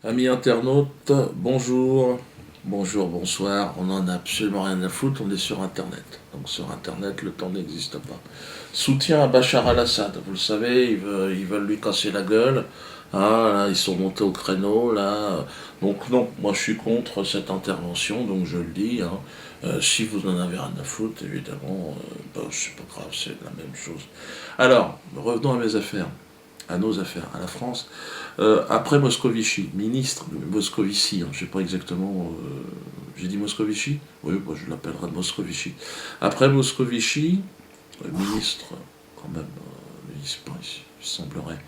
Amis internautes, bonjour, bonjour, bonsoir, on en a absolument rien à foutre, on est sur Internet. Donc sur Internet, le temps n'existe pas. Soutien à Bachar al-Assad, vous le savez, ils veulent lui casser la gueule. Ah, là, ils sont montés au créneau, là. Donc non, moi je suis contre cette intervention, donc je le dis. Hein. Si vous en avez rien à foutre, évidemment, c'est pas grave, c'est la même chose. Alors, revenons à mes affaires, à nos affaires, à la France. Après Moscovici, ministre de Moscovici, hein, je ne sais pas exactement, j'ai dit Moscovici. Oui, moi je l'appellerai Moscovici. Après Moscovici, ministre, quand même, il semblerait,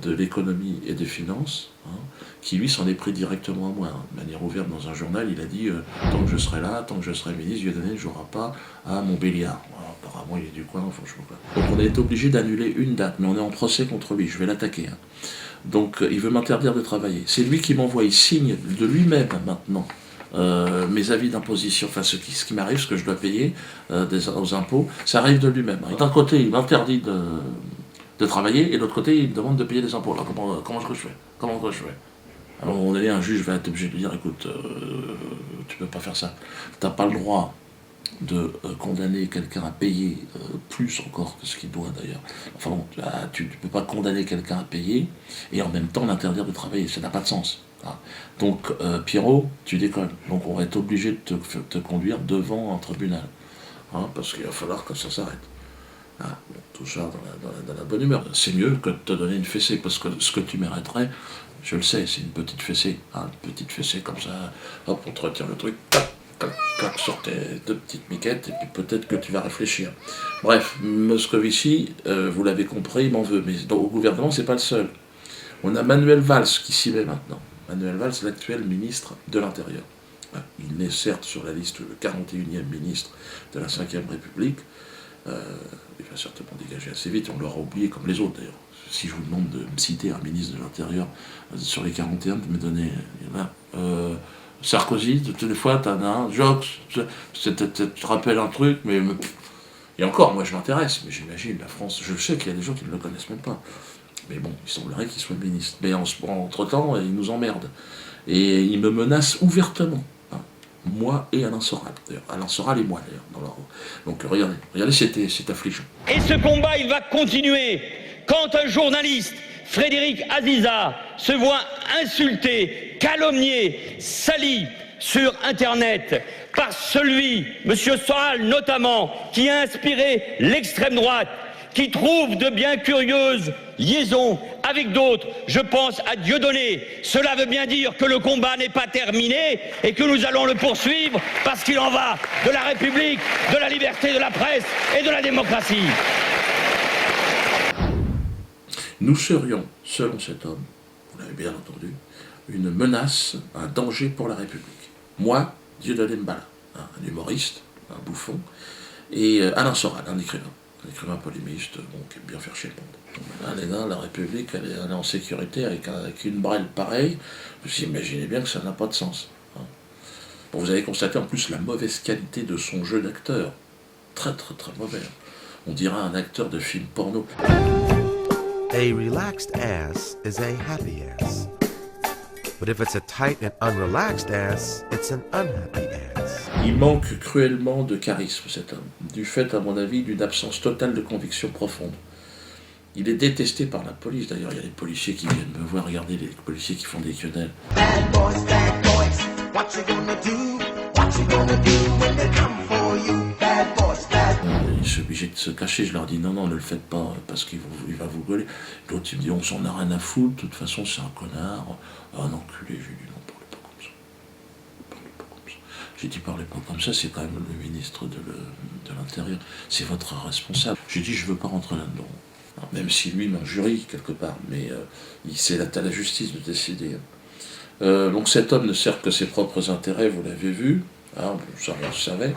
de l'économie et des finances, hein, qui lui s'en est pris directement à moi, hein, de manière ouverte dans un journal, il a dit tant que je serai là, tant que je serai ministre, Dieu donné ne jouera pas à Montbéliard. Voilà, apparemment il est du coin, franchement. Donc on a été obligé d'annuler une date, mais on est en procès contre lui, je vais l'attaquer. Hein. Donc il veut m'interdire de travailler. C'est lui qui m'envoie, il signe de lui-même maintenant mes avis d'imposition, enfin ce qui m'arrive, ce que je dois payer aux impôts, ça arrive de lui-même. D'un côté, il m'interdit de travailler, et de l'autre côté, il me demande de payer des impôts. Alors comment est-ce que je fais Alors, à un moment donné, un juge va être obligé de lui dire, écoute, tu peux pas faire ça. T'as pas le droit de condamner quelqu'un à payer plus encore que ce qu'il doit d'ailleurs. Enfin bon, tu ne peux pas condamner quelqu'un à payer et en même temps l'interdire de travailler, ça n'a pas de sens. Hein. Donc Pierrot, tu déconnes. Donc on va être obligé de te conduire devant un tribunal. Hein, parce qu'il va falloir que ça s'arrête. Ah, bon, tout ça dans la bonne humeur. C'est mieux que de te donner une fessée, parce que ce que tu mériterais, je le sais, c'est une petite fessée. Hein, une petite fessée comme ça, hop, on te retire le truc, tac, tac, tac, sur tes deux petites miquettes, et puis peut-être que tu vas réfléchir. Bref, Moscovici, vous l'avez compris, il m'en veut, mais au gouvernement, c'est pas le seul. On a Manuel Valls qui s'y met maintenant. Manuel Valls, l'actuel ministre de l'Intérieur. Il est certes sur la liste, le 41e ministre de la Ve République, il va certainement dégager assez vite, on l'aura oublié comme les autres d'ailleurs. Si je vous demande de me citer un ministre de l'Intérieur sur les 41, de me donner. Il y en a. Sarkozy, toutes les fois, t'en as un. Jox, tu te rappelles un truc, mais. Et encore, moi je m'intéresse, mais j'imagine, la France, je sais qu'il y a des gens qui ne le connaissent même pas. Mais bon, il semblerait qu'il soit ministre. Mais entre-temps, il nous emmerde. Et il me menace ouvertement. Hein. Moi et Alain Soral. D'ailleurs, Alain Soral et moi, d'ailleurs. Donc regardez, c'est affligeant. Et ce combat, il va continuer. Quand un journaliste, Frédéric Aziza, se voit insulté, calomnié, sali sur Internet par celui, M. Soral notamment, qui a inspiré l'extrême droite, qui trouve de bien curieuses liaisons avec d'autres, je pense à Dieudonné. Cela veut bien dire que le combat n'est pas terminé et que nous allons le poursuivre parce qu'il en va de la République, de la liberté de la presse et de la démocratie. Nous serions, selon cet homme, vous l'avez bien entendu, une menace, un danger pour la République. Moi, Dieudonné Mbala, un humoriste, un bouffon, et Alain Soral, un écrivain polémiste, bon, qui aime bien faire chier le monde. Là, la République, elle est en sécurité avec une brêle pareille. Vous imaginez bien que ça n'a pas de sens. Hein. Bon, vous avez constaté en plus la mauvaise qualité de son jeu d'acteur. Très très très mauvais. On dirait un acteur de film porno. A relaxed ass is a happy ass. But if it's a tight and unrelaxed ass, it's an unhappy ass. Il manque cruellement de charisme, cet homme, du fait, à mon avis, d'une absence totale de conviction profonde. Il est détesté par la police, d'ailleurs, il y a des policiers qui viennent me voir, regardez les policiers qui font des quenelles. Bad boys, what you gonna do? What you gonna do when they come for you? Bad boys, bad boys. Je suis obligé de se cacher, je leur dis non, ne le faites pas, parce qu'il va vous gueuler. L'autre, il me dit on s'en a rien à foutre, de toute façon, c'est un connard. Ah, un enculé, j'ai dit non, parlez pas comme ça. Parlez pas comme ça. J'ai dit parlez pas comme ça, c'est quand même le ministre de l'Intérieur, c'est votre responsable. J'ai dit je veux pas rentrer là-dedans. Alors, même si lui m'injurie quelque part, mais c'est à la justice de décider. Donc cet homme ne sert que ses propres intérêts, vous l'avez vu, hein, ça on le savait.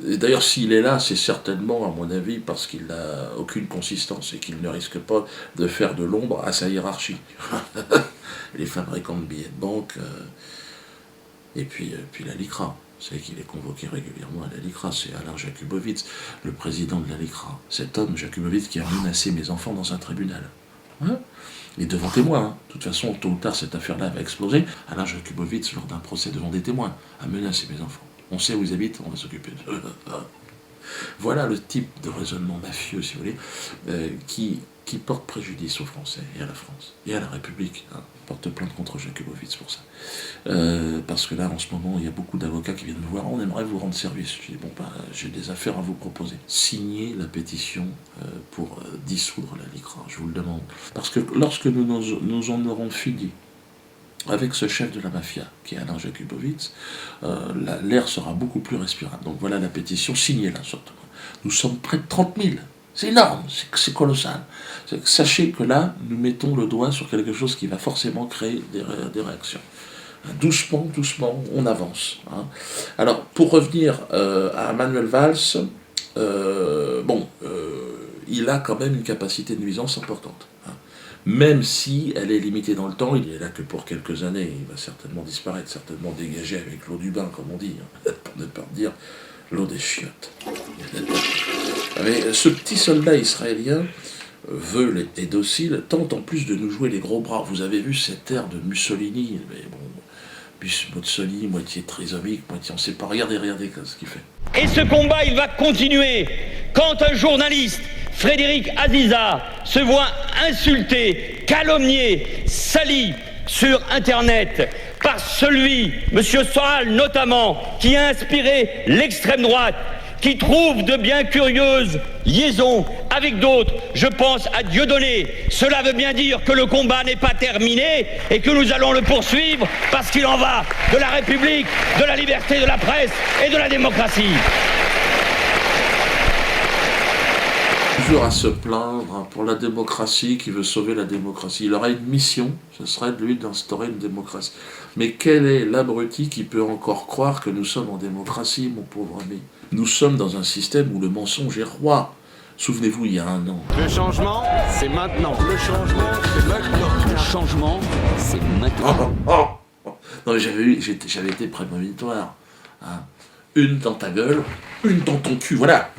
Et d'ailleurs s'il est là, c'est certainement, à mon avis, parce qu'il n'a aucune consistance et qu'il ne risque pas de faire de l'ombre à sa hiérarchie. Les fabricants de billets de banque, et puis la LICRA. Vous savez qu'il est convoqué régulièrement à la LICRA, c'est Alain Jakubowicz, le président de la LICRA. Cet homme, Jakubowicz, qui a menacé mes enfants dans un tribunal. Hein. Et devant témoins. Hein. De toute façon, tôt ou tard, cette affaire-là va exploser. Alain Jakubowicz, lors d'un procès devant des témoins, a menacé mes enfants. On sait où ils habitent, on va s'occuper d'eux. Voilà le type de raisonnement mafieux, si vous voulez, qui porte préjudice aux Français et à la France et à la République. Hein. Porte plainte contre Jakubowicz pour ça. Parce que là, en ce moment, il y a beaucoup d'avocats qui viennent me voir. On aimerait vous rendre service. Je dis, bon, j'ai des affaires à vous proposer. Signez la pétition pour dissoudre la LICRA, je vous le demande. Parce que lorsque nous en aurons fini avec ce chef de la mafia, qui est Alain Jakubowicz, l'air sera beaucoup plus respirable. Donc voilà la pétition, signez-la surtout. Nous sommes près de 30 000. C'est énorme, c'est colossal. Sachez que là, nous mettons le doigt sur quelque chose qui va forcément créer des réactions. Doucement, doucement, on avance. Hein. Alors, pour revenir à Manuel Valls, il a quand même une capacité de nuisance importante. Hein. Même si elle est limitée dans le temps, il est là que pour quelques années, il va certainement disparaître, certainement dégagé avec l'eau du bain, comme on dit, hein, pour ne pas dire l'eau des chiottes. Mais ce petit soldat israélien, veule et docile, tente en plus de nous jouer les gros bras. Vous avez vu cet air de Mussolini, mais bon, Mussolini, moitié trisomique, moitié on ne sait pas. Regardez ce qu'il fait. Et ce combat, il va continuer. Quand un journaliste, Frédéric Aziza, se voit insulté, calomnié, sali sur Internet par celui, M. Soral notamment, qui a inspiré l'extrême droite, qui trouve de bien curieuses liaisons avec d'autres, je pense à Dieudonné. Cela veut bien dire que le combat n'est pas terminé et que nous allons le poursuivre parce qu'il en va de la République, de la liberté de la presse et de la démocratie. Toujours à se plaindre hein, pour la démocratie, qui veut sauver la démocratie. Il aurait une mission, ce serait de lui d'instaurer une démocratie. Mais quel est l'abruti qui peut encore croire que nous sommes en démocratie, mon pauvre ami ? Nous sommes dans un système où le mensonge est roi. Souvenez-vous, il y a un an. Le changement, c'est maintenant. Le changement, c'est maintenant. Le changement, c'est maintenant. Non, mais j'avais été prémonitoire. Hein. Une dans ta gueule, une dans ton cul. Voilà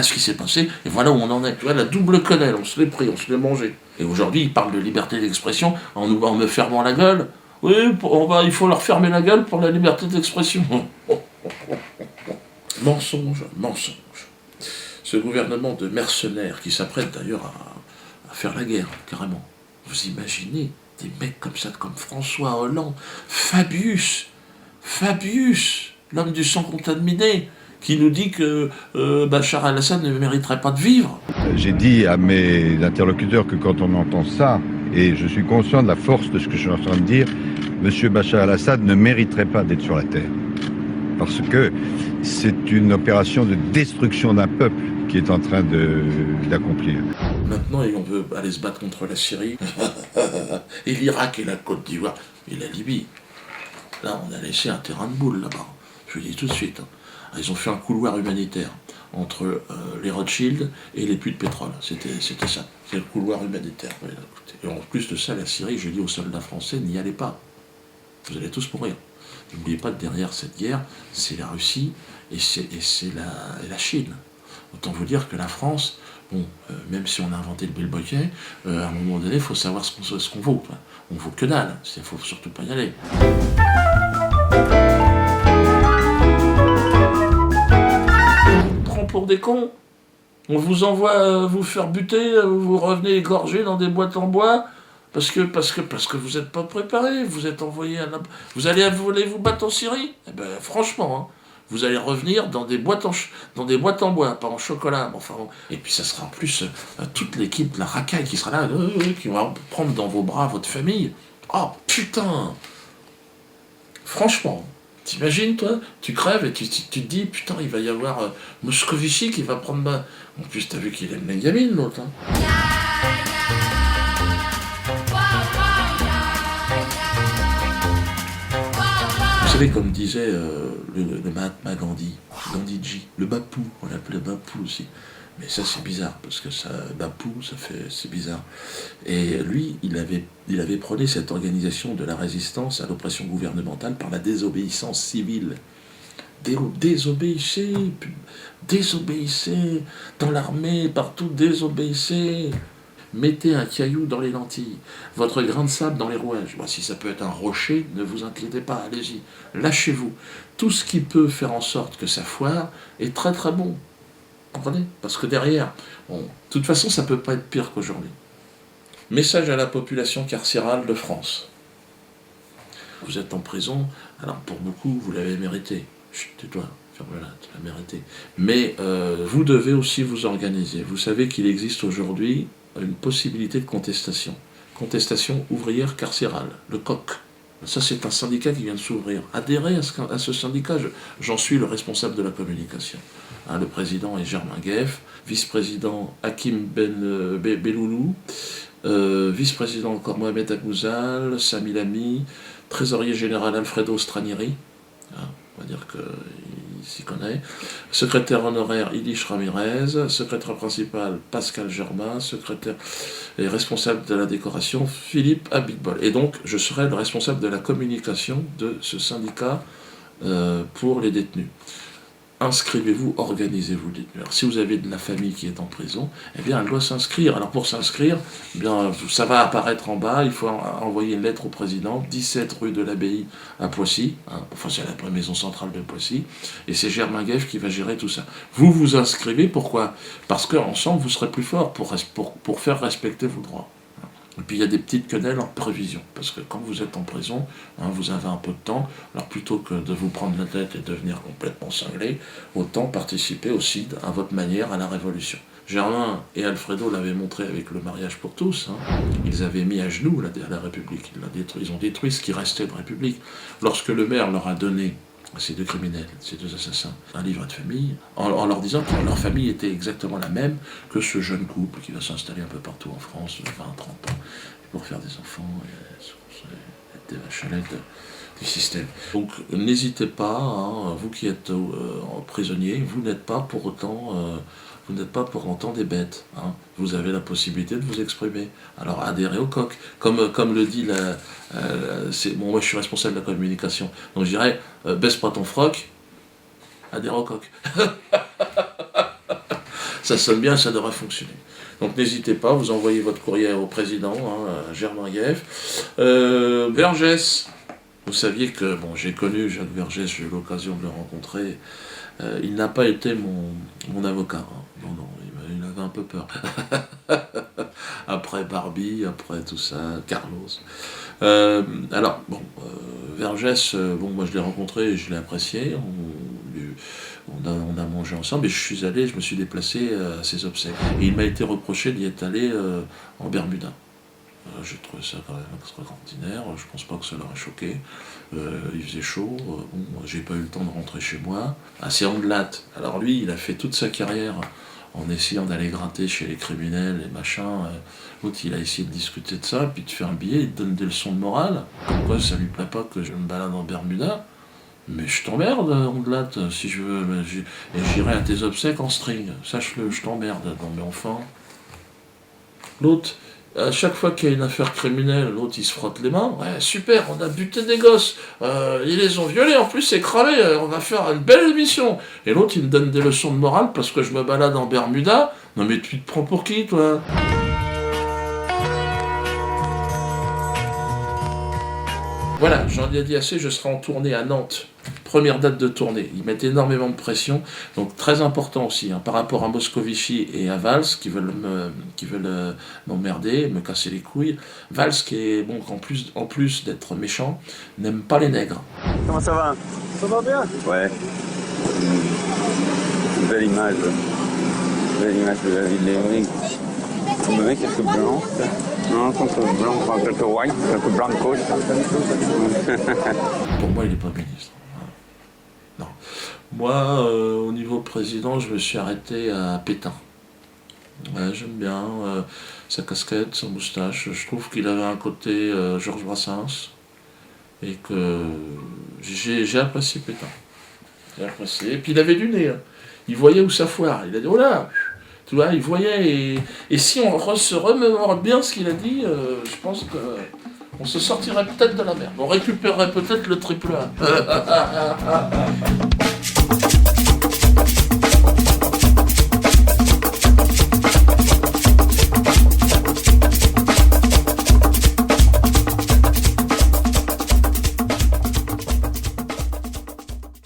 ce qui s'est passé, et voilà où on en est. Tu vois, la double quenelle, on se l'est pris, on se l'est mangé. Et aujourd'hui, ils parlent de liberté d'expression en me fermant la gueule. Oui, il faut leur fermer la gueule pour la liberté d'expression. Mensonge. Ce gouvernement de mercenaires qui s'apprête d'ailleurs à faire la guerre, carrément. Vous imaginez des mecs comme ça, comme François Hollande, Fabius, l'homme du sang contaminé, qui nous dit que Bachar al-Assad ne mériterait pas de vivre. J'ai dit à mes interlocuteurs que quand on entend ça, et je suis conscient de la force de ce que je suis en train de dire, M. Bachar al-Assad ne mériterait pas d'être sur la terre. Parce que c'est une opération de destruction d'un peuple qui est en train d'accomplir. Maintenant, on veut aller se battre contre la Syrie, et l'Irak et la Côte d'Ivoire, et la Libye. Là, on a laissé un terrain de boule là-bas. Je le dis tout de suite. Hein. Ils ont fait un couloir humanitaire entre les Rothschild et les puits de pétrole. C'était ça. C'est le couloir humanitaire. Et en plus de ça, la Syrie, je dis aux soldats français, n'y allez pas. Vous allez tous mourir. N'oubliez pas que derrière cette guerre, c'est la Russie et c'est la Chine. Autant vous dire que la France, même si on a inventé le bilboquet, à un moment donné, il faut savoir ce qu'on vaut. On vaut que dalle, il ne faut surtout pas y aller. On prend pour des cons. On vous envoie vous faire buter, vous revenez égorgé dans des boîtes en bois. Parce que vous n'êtes pas préparé, vous êtes envoyé vous allez vous battre en Syrie. Eh ben franchement, hein, vous allez revenir dans des boîtes en bois, pas en chocolat. Enfin, et puis ça sera en plus toute l'équipe de la racaille qui sera là, qui va prendre dans vos bras votre famille. Oh putain. Franchement, t'imagines toi, tu crèves et tu te dis putain il va y avoir Moscovici qui va prendre ma. En plus t'as vu qu'il aime les gamines l'autre. Hein. Vous savez, comme disait le Mahatma Gandhiji, le Bapou, on l'appelait Bapou aussi. Mais ça c'est bizarre, parce que ça, Bapou, c'est bizarre. Et lui, il avait prôné cette organisation de la résistance à l'oppression gouvernementale par la désobéissance civile. Désobéissez dans l'armée, partout, désobéissez. Mettez un caillou dans les lentilles, votre grain de sable dans les rouages. Bon, si ça peut être un rocher, ne vous inquiétez pas, allez-y, lâchez-vous. Tout ce qui peut faire en sorte que ça foire est très très bon. Comprenez? Parce que derrière, bon, de toute façon, ça ne peut pas être pire qu'aujourd'hui. Message à la population carcérale de France. Vous êtes en prison, alors pour beaucoup, vous l'avez mérité. Chut, tais-toi, ferme-la, tu l'as mérité. Mais vous devez aussi vous organiser. Vous savez qu'il existe aujourd'hui une possibilité de contestation. Contestation ouvrière carcérale, le COC. Ça, c'est un syndicat qui vient de s'ouvrir. Adhérez à ce syndicat, j'en suis le responsable de la communication. Hein, le président est Germain Gueff, vice-président Hakim Belloulou, vice-président encore Mohamed Abouzal, Sami Lamy, trésorier général Alfredo Stranieri, hein, on va dire qu'il s'y connaît, secrétaire honoraire Ilish Ramirez, secrétaire principal Pascal Germain, secrétaire et responsable de la décoration Philippe Abitbol. Et donc, je serai le responsable de la communication de ce syndicat pour les détenus. Inscrivez-vous, organisez-vous les détenus. Alors, si vous avez de la famille qui est en prison, eh bien, elle doit s'inscrire. Alors, pour s'inscrire, eh bien, ça va apparaître en bas. Il faut envoyer une lettre au président, 17 rue de l'Abbaye à Poissy. Hein, enfin, c'est la maison centrale de Poissy. Et c'est Germain Gueff qui va gérer tout ça. Vous vous inscrivez, pourquoi? Parce qu'ensemble, vous serez plus fort pour faire respecter vos droits. Et puis il y a des petites quenelles en prévision, parce que quand vous êtes en prison, hein, vous avez un peu de temps, alors plutôt que de vous prendre la tête et de devenir complètement cinglé, autant participer aussi à votre manière à la révolution. Germain et Alfredo l'avaient montré avec le mariage pour tous, hein. Ils avaient mis à genoux la République, ils ont détruit ce qui restait de République. Lorsque le maire leur a donné ces deux criminels, ces deux assassins, un livret de famille, en leur disant que leur famille était exactement la même que ce jeune couple qui va s'installer un peu partout en France, 20-30 ans, pour faire des enfants, et être des vachalettes du système. Donc n'hésitez pas, hein, vous qui êtes prisonniers, vous n'êtes pas pour autant des bêtes. Hein. Vous avez la possibilité de vous exprimer. Alors adhérez au COC. Comme le dit moi je suis responsable de la communication. Donc je dirais, baisse pas ton froc, adhère au COC. Ça sonne bien, ça devrait fonctionner. Donc n'hésitez pas, vous envoyez votre courrier au président, hein, Germain Gueff. Vergès, vous saviez que, bon, j'ai connu Jacques Vergès, j'ai eu l'occasion de le rencontrer. Il n'a pas été mon avocat. Hein. Non, il avait un peu peur. Après Barbie, après tout ça, Carlos. Alors, bon, Vergès, moi je l'ai rencontré et je l'ai apprécié. On a mangé ensemble et je me suis déplacé à ses obsèques. Et il m'a été reproché d'y être allé en Bermuda. J'ai trouvé ça quand même extraordinaire, je pense pas que ça l'aurait choqué. Il faisait chaud, j'ai pas eu le temps de rentrer chez moi. C'est Ondelat. Alors lui, il a fait toute sa carrière en essayant d'aller gratter chez les criminels et machin. L'autre, il a essayé de discuter de ça, puis de faire un billet, il te donne des leçons de morale. Comme quoi, ça lui plaît pas que je me balade en Bermuda. Mais je t'emmerde, Ondelat, si je veux. Et j'irai à tes obsèques en string. Sache-le, je t'emmerde. Non mais enfin. L'autre, à chaque fois qu'il y a une affaire criminelle, l'autre il se frotte les mains. Ouais, super, on a buté des gosses, ils les ont violés, en plus c'est cramé, on va faire une belle émission. Et l'autre il me donne des leçons de morale parce que je me balade en Bermuda. Non mais tu te prends pour qui, toi? Voilà, j'en ai dit assez, je serai en tournée à Nantes. Première date de tournée. Ils mettent énormément de pression. Donc très important aussi, hein, par rapport à Moscovici et à Valls, qui veulent m'emmerder, me casser les couilles. Valls, qui est, bon, en plus d'être méchant, n'aime pas les nègres. Comment ça va? Ça va bien? Ouais. Belle image. Belle image de la ville d'Evry. Vous me mettez quelques blancs? Non, quelques blancs, quelques white, quelques blancos. Pour moi, il n'est pas ministre. Non. Moi, au niveau président, je me suis arrêté à Pétain. Ouais, j'aime bien sa casquette, sa moustache. Je trouve qu'il avait un côté Georges Brassens. Et que j'ai apprécié Pétain. J'ai apprécié. Et puis il avait du nez. Hein. Il voyait où ça foire. Il a dit, oh là! Tu vois, il voyait. Et si on se remémore bien ce qu'il a dit, je pense que on se sortirait peut-être de la merde. On récupérerait peut-être le triple A.